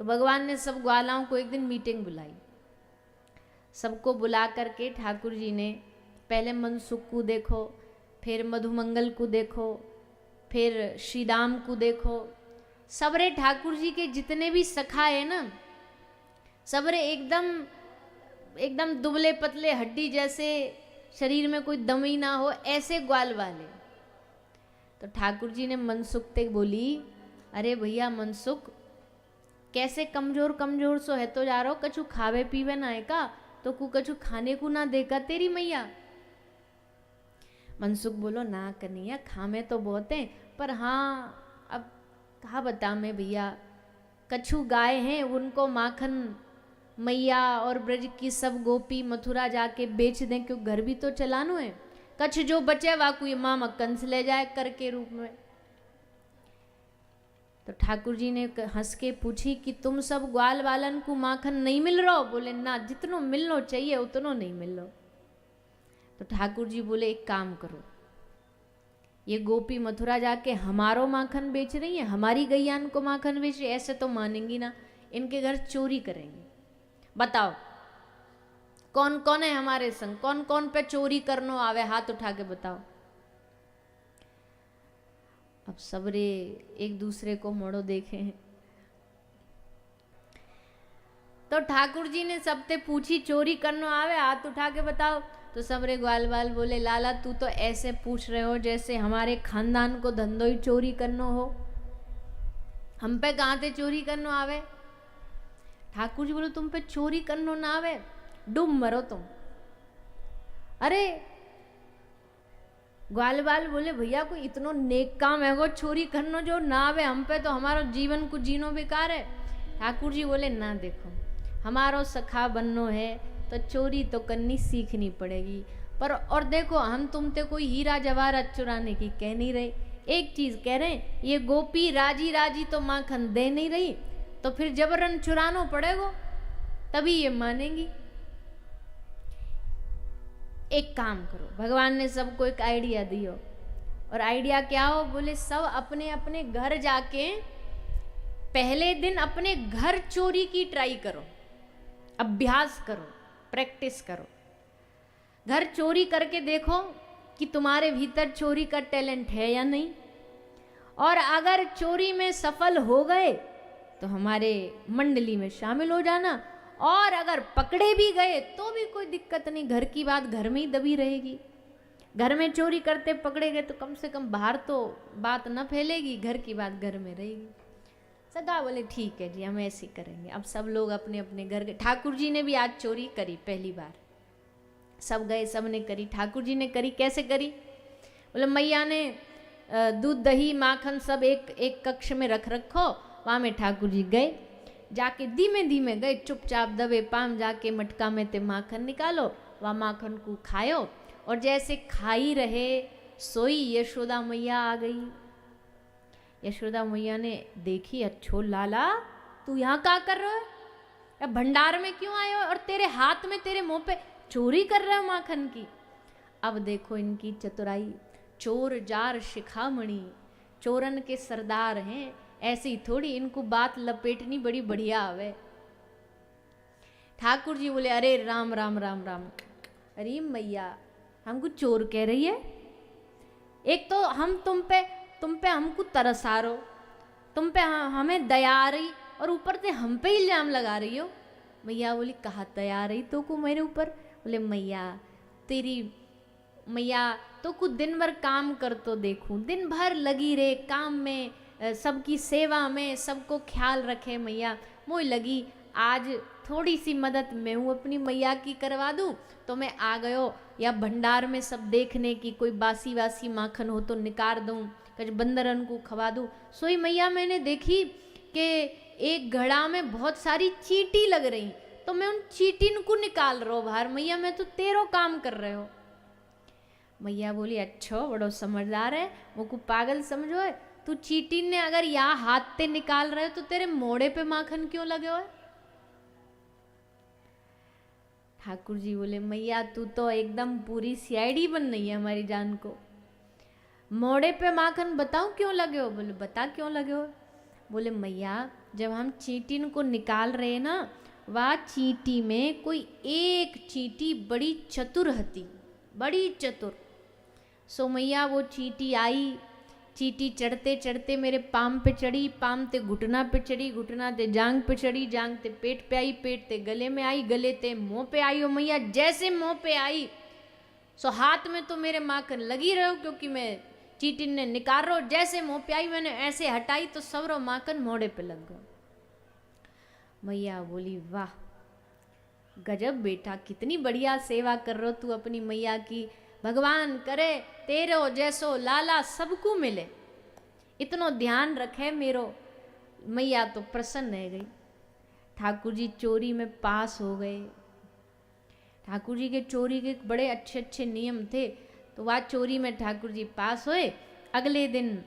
तो भगवान ने सब ग्वालाओं को एक दिन मीटिंग बुलाई। सबको बुला करके ठाकुर जी ने पहले मनसुख को देखो, फिर मधुमंगल को देखो, फिर श्रीदाम को देखो। सबरे ठाकुर जी के जितने भी सखा है ना, सबरे एकदम एकदम दुबले पतले हड्डी जैसे, शरीर में कोई दम ही ना हो, ऐसे ग्वाल वाले। तो ठाकुर जी ने मनसुख ते बोली, अरे भैया मनसुख, कैसे कमजोर कमजोर सो है तो जा रहो, कछु खावे पीवे ना है का, तो कु कछु खाने को ना देगा तेरी मैया। मनसुख बोलो, ना कन्हैया खामे तो बहुत हैं, पर हाँ अब कहा बता मैं भैया, कछु गाय हैं उनको माखन मैया और ब्रज की सब गोपी मथुरा जाके बेच दें, क्यों घर भी तो चलानो है। कछ जो बचे वाकु ये मामा कंस ले जाए कर के रूप में। तो ठाकुर जी ने हंस के पूछी कि तुम सब ग्वाल वालन को माखन नहीं मिल रहा? बोले ना, जितनो मिलनो चाहिए उतनो नहीं मिल रहा। तो ठाकुर जी बोले एक काम करो, ये गोपी मथुरा जाके हमारो माखन बेच रही है, हमारी गैयान को माखन बेच रही है, ऐसे तो मानेंगी ना, इनके घर चोरी करेंगे। बताओ कौन कौन है हमारे संग, कौन कौन पे चोरी करनो आवे, हाथ उठा के बताओ। अब सबरे एक दूसरे को मोड़ो देखे हैं। तो ठाकुर जी ने सबसे पूछी, चोरी करनो आवे, हाथ उठा के बताओ। तो सबरे ग्वाल बाल बोले, लाला तू तो ऐसे पूछ रहे हो जैसे हमारे खानदान को धंधो ही चोरी करनो हो, हम पे कहाँ से चोरी करनो आवे। ठाकुर जी बोले, तुम पे चोरी करनो ना आवे, डूब मरो तुम। अरे ग्वाल बाल बोले, भैया कोई इतनो नेक काम है वो चोरी करनो जो ना आवे हम पे, तो हमारो जीवन को जीनो बेकार है। ठाकुर जी बोले, ना देखो हमारो सखा बननो है तो चोरी तो करनी सीखनी पड़ेगी, पर और देखो हम तुमते कोई हीरा जवाहरात चुराने की कह नहीं रहे, एक चीज कह रहे हैं, ये गोपी राजी राजी तो माखन दे नहीं रही, तो फिर जबरन चुरानो पड़ेगा तभी ये मानेंगी। एक काम करो, भगवान ने सबको एक आइडिया दियो, और आइडिया क्या हो, बोले सब अपने अपने घर जाके पहले दिन अपने घर चोरी की ट्राई करो, अभ्यास करो, प्रैक्टिस करो। घर चोरी करके देखो कि तुम्हारे भीतर चोरी का टैलेंट है या नहीं, और अगर चोरी में सफल हो गए तो हमारे मंडली में शामिल हो जाना, और अगर पकड़े भी गए तो भी कोई दिक्कत नहीं, घर की बात घर में ही दबी रहेगी। घर में चोरी करते पकड़े गए तो कम से कम बाहर तो बात न फैलेगी, घर की बात घर में रहेगी। सगा बोले ठीक है जी, हम ऐसे ही करेंगे। अब सब लोग अपने अपने घर गए। ठाकुर जी ने भी आज चोरी करी पहली बार, सब गए, सब ने करी। ठाकुर जी ने करी, कैसे करी, बोले मैया ने दूध दही माखन सब एक एक कक्ष में रख रखो, वहाँ में ठाकुर जी गए, जाके धीमे धीमे गए, चुपचाप दबे पाम जाके मटका में ते माखन निकालो, वह माखन को खायो, और जैसे खाई रहे सोई यशोदा मैया आ गई। यशोदा मैया ने देखी, अच्छो लाला तू यहाँ क्या कर रहे हो, भंडार में क्यों आए हो, और तेरे हाथ में तेरे मुंह पे चोरी कर रहे हो माखन की। अब देखो इनकी चतुराई, चोर जार शिखामणि, चोरन के सरदार हैं, ऐसे ही थोड़ी इनको बात लपेटनी बड़ी बढ़िया आवे। ठाकुर जी बोले, अरे राम राम राम राम, अरे मैया हमको चोर कह रही है, एक तो हम तुम पे हमको तरस आ रहो, तुम पे हमें दया आ रही, और ऊपर से हम पे इल्जाम लगा रही हो। मैया बोली, कहा दया आ रही तो को मेरे ऊपर। बोले मैया तेरी मैया तो कुछ दिन भर काम कर तो देखूं, दिन भर लगी रहे काम में, सबकी सेवा में, सबको ख्याल रखे मैया, मोई लगी आज थोड़ी सी मदद मैं हूँ अपनी मैया की करवा दूँ, तो मैं आ गयो, या भंडार में सब देखने की कोई बासी वासी माखन हो तो निकाल दूँ, कुछ बंदरन को खवा दूँ। सोई मैया मैंने देखी कि एक घड़ा में बहुत सारी चींटी लग रही, तो मैं उन चींटिन को निकाल रहा हूँ बाहर, मैया मैं तो तेरो काम कर रहे हो। मैया बोली, अच्छा बड़ो समझदार है, वो को पागल समझो है, तू चींटी ने अगर यहाँ हाथ ते निकाल रहे हो तो तेरे मोड़े पे माखन क्यों लगे हो। ठाकुर जी बोले, मैया तू तो एकदम पूरी सीआईडी बन रही है हमारी जान को, मोड़े पे माखन बताऊं क्यों लगे हो। बोले बता क्यों लगे हो। बोले मैया जब हम चींटी को निकाल रहे ना, वह चींटी में कोई एक चींटी बड़ी चतुर हती, बड़ी चतुर। सो मैया वो चींटी आई, चींटी चढ़ते चढ़ते मेरे पाम पे चढ़ी, पाम ते घुटना पे चढ़ी, घुटना ते जांग पे चढ़ी, जांग ते पेट पे आई, पेट ते गले में आई, गले ते मुंह पे आई। ओ मैया जैसे मुंह पे आई सो हाथ में तो मेरे माखन लगी रहो, क्योंकि मैं चींटी ने निकाल रहा, जैसे मुंह पे आई मैंने ऐसे हटाई तो सबरो माखन मोड़े पे लग गया। मैया बोली वाह गजब बेटा, कितनी बढ़िया सेवा कर रहे हो तू अपनी मैया की, भगवान करे तेरो जैसो लाला सबको मिले, इतनो ध्यान रखे मेरो। मैया तो प्रसन्न रह गई। ठाकुर जी चोरी में पास हो गए। ठाकुर जी के चोरी के बड़े अच्छे अच्छे नियम थे, तो वह चोरी में ठाकुर जी पास हुए। अगले दिन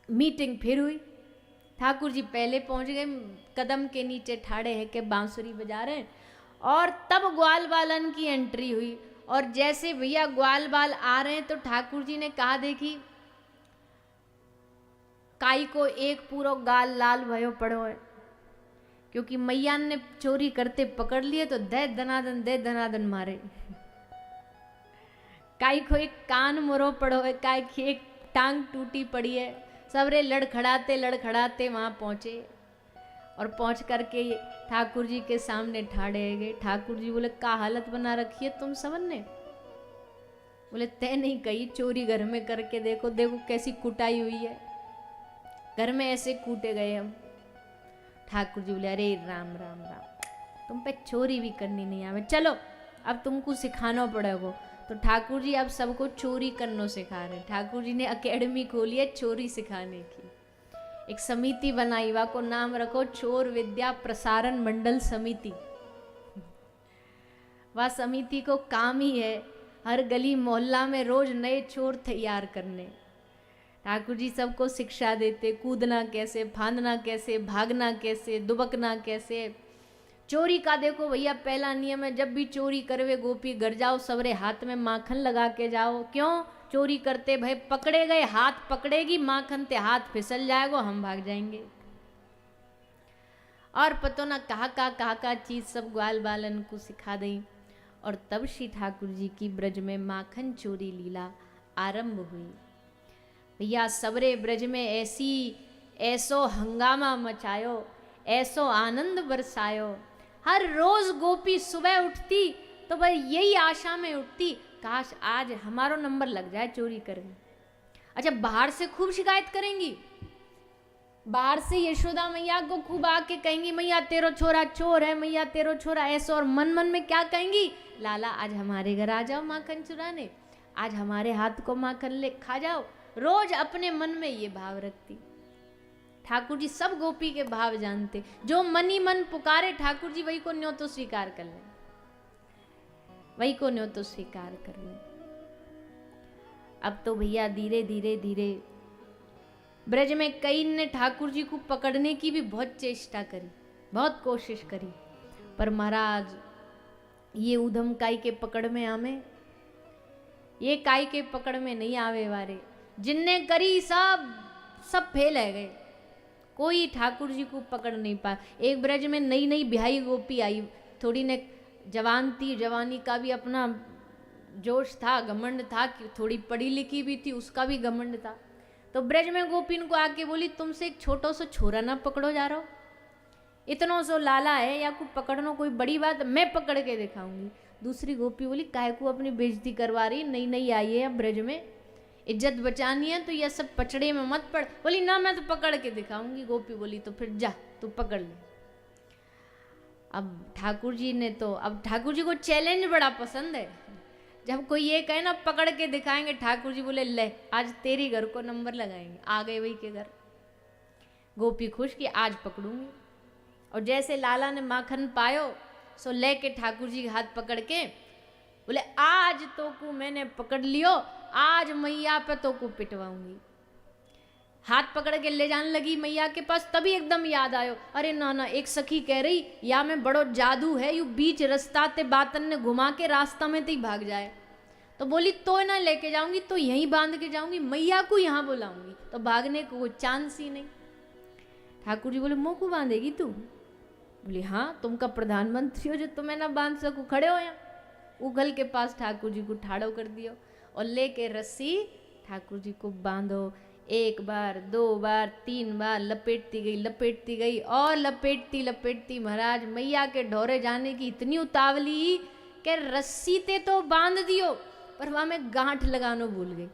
मीटिंग फिर हुई। ठाकुर जी पहले पहुंच गए, कदम के नीचे ठाड़े है के बांसुरी बजा रहे हैं, और तब ग्वाल बालन की एंट्री हुई। और जैसे भैया ग्वाल बाल आ रहे हैं तो ठाकुर जी ने कहा देखी काई को एक पूरा गाल लाल भयो पड़ो है, क्योंकि मैया ने चोरी करते पकड़ लिए तो दे दनादन मारे। काई को एक कान मुरो पड़ो है, काई की एक टांग टूटी पड़ी है। सबरे लड़खड़ाते वहां पहुंचे, और पहुंच करके ठाकुर जी के सामने ठाड़े गए। ठाकुर जी बोले का हालत बना रखी है तुम सबन ने? बोले तय नहीं कही, चोरी घर में करके देखो, देखो कैसी कुटाई हुई है, घर में ऐसे कूटे गए हम। ठाकुर जी बोले अरे राम राम राम, तुम पे चोरी भी करनी नहीं आवे, चलो अब तुमको सिखाना पड़ेगा। तो ठाकुर जी अब सबको चोरी करना सिखा रहे। ठाकुर जी ने अकेडमी खोली है चोरी सिखाने की, एक समिति बनाई, वा को नाम रखो चोर विद्या प्रसारण मंडल समिति। वह समिति को काम ही है हर गली मोहल्ला में रोज नए चोर तैयार करने। ठाकुर जी सबको शिक्षा देते, कूदना कैसे, फांदना कैसे, भागना कैसे, दुबकना कैसे। चोरी का देखो भैया पहला नियम है, जब भी चोरी करवे गोपी घर जाओ सबरे हाथ में माखन लगा के जाओ। क्यों? चोरी करते भाई पकड़े गए, हाथ पकड़ेगी माखन ते हाथ फिसल जाएगा, हम भाग जाएंगे। और पतो ना कहा चीज सब ग्वाल बालन को सिखा दी। और तब श्री ठाकुर जी की ब्रज में माखन चोरी लीला आरंभ हुई। भैया सबरे ब्रज में ऐसो हंगामा मचायो, ऐसो आनंद बरसायो। हर रोज गोपी सुबह उठती तो भाई यही आशा में उठती, काश आज हमारा नंबर लग जाए चोरी करने। अच्छा बाहर से खूब शिकायत करेंगी, बाहर से यशोदा मैया को खूब आके कहेंगी मैया तेरो छोरा चोर है, मैया तेरो छोरा ऐसा। और मन मन में क्या कहेंगी, लाला आज हमारे घर आ जाओ माखन चुराने, आज हमारे हाथ को माखन ले खा जाओ। रोज अपने मन में ये भाव रखती। ठाकुर जी सब गोपी के भाव जानते, जो मन ही मन पुकारे ठाकुर जी वही को न्यो तो स्वीकार कर ले, वही को न्यो तो स्वीकार कर ले। अब तो भैया धीरे धीरे धीरे ब्रज में कई ने ठाकुर जी को पकड़ने की भी बहुत चेष्टा करी, बहुत कोशिश करी, पर महाराज ये उधम काई के पकड़ में आवे, ये काई के पकड़ में नहीं आवे वारे। जिनने करी सब फेल है गए, कोई ठाकुर जी को पकड़ नहीं पाया। एक ब्रज में नई नई बिहाई गोपी आई, थोड़ी ने जवान थी, जवानी का भी अपना जोश था, घमंड था, कि थोड़ी पढ़ी लिखी भी थी, उसका भी घमंड था। तो ब्रज में गोपीन को आके बोली तुमसे एक छोटो सो छोरा ना पकड़ो जा रहा हो, इतनो सो लाला है या को पकड़ना कोई बड़ी बात, मैं पकड़ के दिखाऊंगी। दूसरी गोपी बोली काहे को अपनी बेइज्जती करवा रही, नई नई आई है अब ब्रज में, इज्जत बचानी है तो यह सब पचड़े में मत पड़। बोली ना मैं तो पकड़ के दिखाऊंगी। गोपी बोली तो फिर जा तू पकड़ ले। अब ठाकुर जी ने तो, अब ठाकुर जी को चैलेंज बड़ा पसंद है, जब कोई ये कहे ना पकड़ के दिखाएंगे, ठाकुर जी बोले ले आज तेरी घर को नंबर लगाएंगे। आ गए वही के घर, गोपी खुश कि आज पकड़ूंगी। और जैसे लाला ने माखन पायो सो लेके ठाकुर जी के हाथ पकड़ के बोले आज तो को मैंने पकड़ लियो, आज मैया पे तो को पिटवाऊंगी। हाथ पकड़ के ले जाने लगी मैया के पास, तभी एकदम याद आयो, अरे ना ना एक सखी कह रही या में बड़ो जादू है, यू बीच रास्ता ते बातन ने घुमा के रास्ता में तो ही भाग जाए। तो बोली तो ना लेके जाऊंगी, तो यहीं बांध के जाऊंगी, मैया को यहाँ बुलाऊंगी, तो भागने को कोई चांस ही नहीं। ठाकुर जी बोले मुँह को बांधेगी तू? बोली हाँ, तुम का प्रधानमंत्री हो जो तुम्हें ना बांध सकूं, खड़े हो यहाँ। उगल के पास ठाकुर जी को ठाड़ो कर दियो और लेके रस्सी ठाकुर जी को बांधो। 1 बार 2 बार 3 बार लपेटती गई और लपेटती लपेटती महाराज मैया के ढोरे जाने की इतनी उतावली कि रस्सी ते तो बांध दियो पर वहां में गांठ लगानो भूल गई।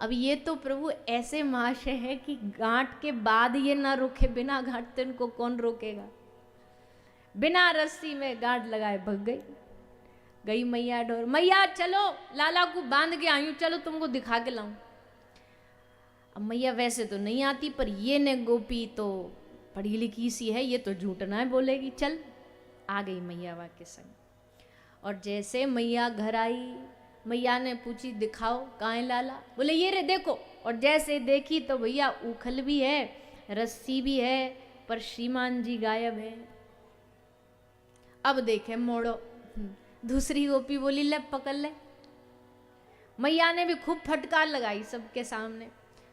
अब ये तो प्रभु ऐसे महाशय है कि गांठ के बाद ये ना रोके, बिना गांठ तो इनको कौन रोकेगा। बिना रस्सी में गांठ लगाए भग गई मैया ढोर। मैया चलो, लाला को बांध के आई हूं, चलो तुमको दिखा के लाऊं। अब मैया वैसे तो नहीं आती पर ये ने गोपी तो पढ़ी लिखी सी है, ये तो झूठ ना है बोलेगी। चल, आ गई मैया वा के संग। और जैसे मैया घर आई, मैया ने पूछी दिखाओ कहाँ है लाला? बोले ये रे देखो। और जैसे देखी तो भैया उखल भी है, रस्सी भी है, पर श्रीमान जी गायब है। अब देखे मोड़ो। दूसरी गोपी बोली ले पकड़ ले। मैया ने भी खूब फटकार लगाई सबके सामने,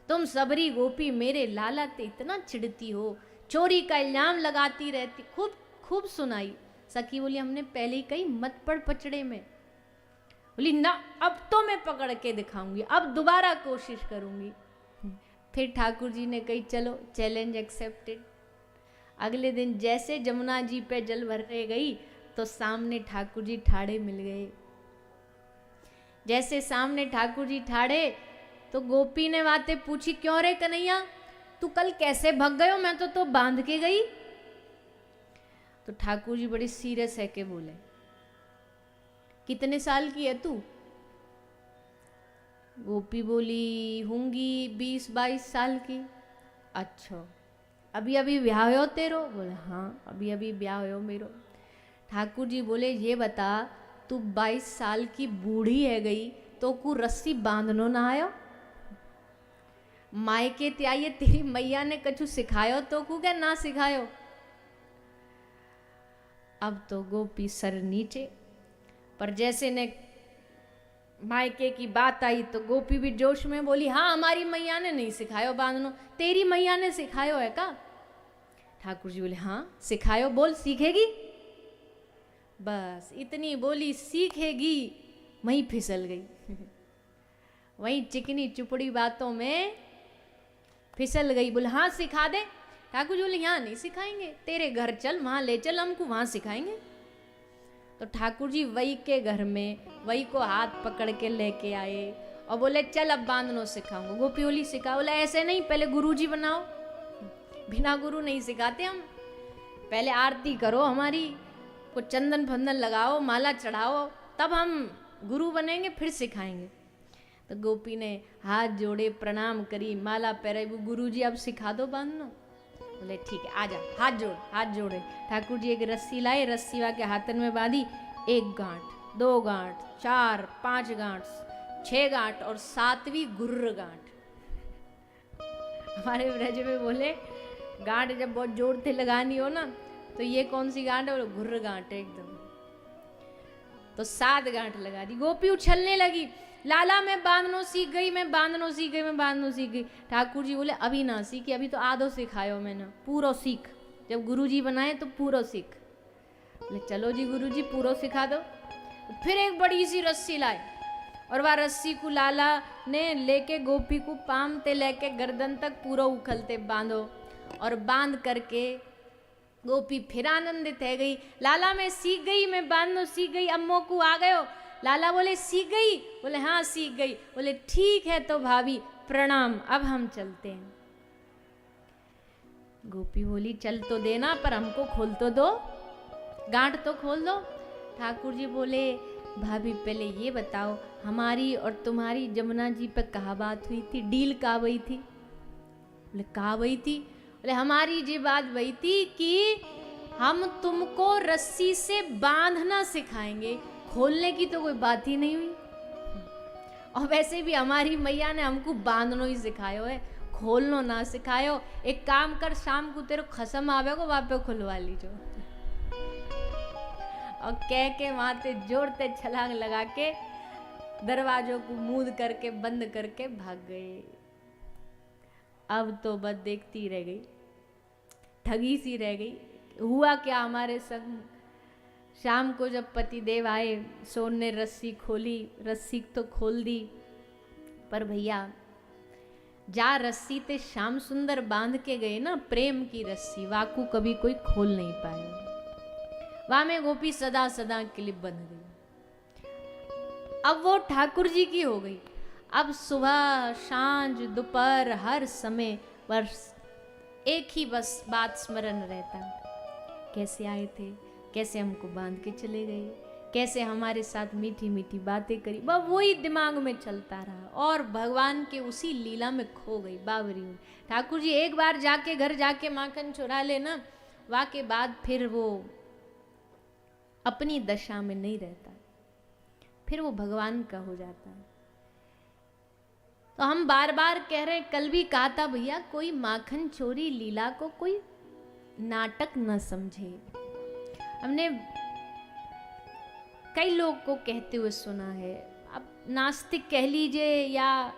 तुम सबरी गोपी मेरे लाला ते इतना चिढ़ती हो, चोरी का इल्जाम लगाती रहती। खूब खूब सुनाई। सखी बोली हमने पहले ही कही मत पड़ पचड़े में। बोली ना, अब तो मैं पकड़ के दिखाऊंगी, अब दोबारा कोशिश करूंगी। फिर ठाकुर जी ने कही चलो, चैलेंज एक्सेप्टेड। अगले दिन जैसे जमुना जी पे जल भरने गई तो सामने ठाकुर जी ठाड़े मिल गए। जैसे सामने ठाकुर जी ठाड़े तो गोपी ने बातें पूछी, क्यों रे कन्हैया तू कल कैसे भग गयो, मैं तो बांध के गई। तो ठाकुर जी बड़ी सीरियस है के बोले, कितने साल की है तू? गोपी बोली होंगी 20-22 साल की। अच्छा, अभी अभी ब्याह हो तेरो? बोले हाँ, अभी अभी ब्याह हो मेरो। ठाकुर जी बोले ये बता, तू 22 साल की बूढ़ी है गई तो को रस्सी बांधनो ना आयो? मायके त्याये तेरी मैया ने कछु सिखायो तो को क्या ना सिखायो? अब तो गोपी सर नीचे। पर जैसे ने मायके की बात आई तो गोपी भी जोश में बोली हाँ, हमारी मैया ने नहीं सिखायो बांधनो, तेरी मैया ने सिखायो है का? ठाकुर जी बोले हाँ सिखायो, बोल सीखेगी? बस इतनी बोली, सीखेगी, वहीं फिसल गई। वहीं चिकनी चुपड़ी बातों में फिसल गई। बोले हाँ सिखा दे। ठाकुर जी बोले यहाँ नहीं सिखाएंगे, तेरे घर चल, वहां ले चल, हमको वहां सिखाएंगे। तो ठाकुर जी वही के घर में वही को हाथ पकड़ के लेके आए और बोले चल अब बांधनो सिखाऊंगा। गोपी बोली सिखा। बोले ऐसे नहीं, पहले गुरुजी बनाओ। बिना गुरु नहीं सिखाते हम, पहले आरती करो हमारी, को चंदन फंदन लगाओ, माला चढ़ाओ, तब हम गुरु बनेंगे, फिर सिखाएंगे। तो गोपी ने हाथ जोड़े, प्रणाम करी, माला पहरे, गुरु जी अब सिखा दो बांधनो। बोले ठीक है आजा, हाथ जोड़े। ठाकुर जी एक रस्सी लाए, रस्सी वा के हाथन में बांधी, 1 गांठ 2 गांठ 4 5 गांठ 6 गांठ और 7वीं गुर्र गांठ। हमारे ब्रज में बोले गांठ जब बहुत जोर से लगानी हो ना तो ये कौन सी गांठ है? गुर्र गांठ है एकदम। तो 7 गांठ लगा दी। गोपी उछलने लगी, लाला मैं बांधनो सीख गई, मैं बांधनो सीख गई, मैं बांधनो सीख गई। ठाकुर जी बोले अभी ना सीखी, अभी तो आधो सिखायो मैंने, पूरो सीख। जब गुरु जी बनाए तो पूरो सीख। बोले चलो जी गुरु जी पूरो सिखा दो। फिर एक बड़ी सी रस्सी लाए और वह रस्सी को लाला ने लेके गोपी को पाम ते लेके गर्दन तक पूरा उखलते बांधो। और बांध करके गोपी फिर आनंदित है गई, लाला मैं सीख गई, मैं बांधनो सीख गई, अम्मो को आ गयो। लाला बोले सीख गई? बोले हाँ सीख गई। बोले ठीक है तो भाभी प्रणाम, अब हम चलते हैं। गोपी बोली चल तो देना, पर हमको खोल तो दो, गांठ तो खोल दो। ठाकुर जी बोले भाभी पहले ये बताओ, हमारी और तुम्हारी जमुना जी पे कहा बात हुई थी, डील कहा हुई थी? बोले कहा हुई थी? बोले हमारी जी बात वही थी कि हम तुमको रस्सी से बांधना सिखाएंगे, खोलने की तो कोई बात ही नहीं हुई। और वैसे भी हमारी मैया ने हमको बांधनो ही सिखायो है, खोलनो ना सिखायो। एक काम कर, शाम को तेरे खसम आवे को वहां पे खुलवा लीजो। और कह के वहां ते जोरते छलांग लगा के दरवाजों को मूद करके बंद करके भाग गए। अब तो बस देखती रह गई, ठगी सी रह गई। हुआ क्या हमारे संग, शाम को जब पतिदेव आए, सोन ने रस्सी खोली, रस्सी तो खोल दी, पर भैया जा रस्सी ते श्याम सुंदर बांध के गए ना, प्रेम की रस्सी, वाकू कभी कोई खोल नहीं पाया। वहां में गोपी सदा सदा के लिए बंध गई। अब वो ठाकुर जी की हो गई। अब सुबह सांझ दोपहर हर समय बस एक ही बस बात स्मरण रहता, कैसे आए थे, कैसे हमको बांध के चले गए, कैसे हमारे साथ मीठी मीठी बातें करी, बस वही दिमाग में चलता रहा और भगवान के उसी लीला में खो गई बाबरी। ठाकुर जी एक बार जाके घर जाके माखन चुरा लेना, वहाँ के बाद फिर वो अपनी दशा में नहीं रहता, फिर वो भगवान का हो जाता है। तो हम बार बार कह रहे हैं, कल भी कहा था भैया, कोई माखन चोरी लीला को कोई नाटक न समझे। हमने कई लोग को कहते हुए सुना है, अब नास्तिक कह लीजिए या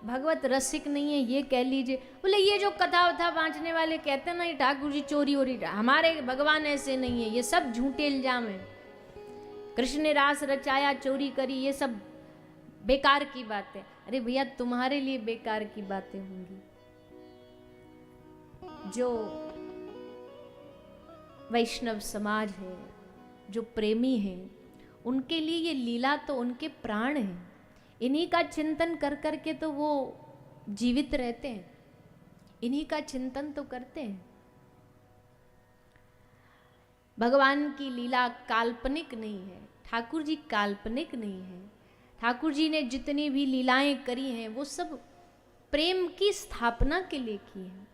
भगवत रसिक नहीं है ये कह लीजिए, बोले ये जो कथा वथा बांटने वाले कहते हैं ना ये ठाकुर जी चोरी हो रही, हमारे भगवान ऐसे नहीं है, ये सब झूठे इल्जाम है, कृष्ण ने रास रचाया चोरी करी, ये सब बेकार की बातें। अरे भैया तुम्हारे लिए बेकार की बातें होंगी, जो वैष्णव समाज है, जो प्रेमी है, उनके लिए ये लीला तो उनके प्राण है, इन्हीं का चिंतन कर करके तो वो जीवित रहते हैं, इन्हीं का चिंतन तो करते हैं। भगवान की लीला काल्पनिक नहीं है, ठाकुर जी काल्पनिक नहीं है। ठाकुर जी ने जितनी भी लीलाएं करी हैं वो सब प्रेम की स्थापना के लिए की हैं,